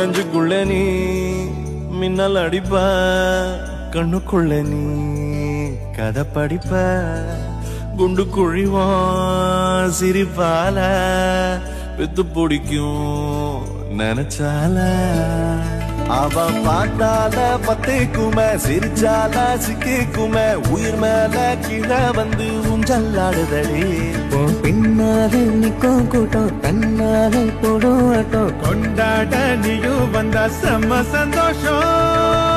நெஞ்சுக்குள்ள நீ மின்னல் அடிப்ப கண்ணுக்குள்ள நீ கதை படிப்ப குண்டு குழிவான் சிரிப்பால பெத்து பிடிக்கும் நினைச்சால அவ பாட்டால பத்தேக்குமே சிரிச்சால சிக்கிக்குமே உயிர் மேல கீழே வந்து ஊஞ்சல்லாடுதடி பின்னாலே நிக்கும் கூட்டம் தன்னாலே போடும் ஆட்டம் கொண்டாட நீயும் வந்தா செம்ம சந்தோஷம்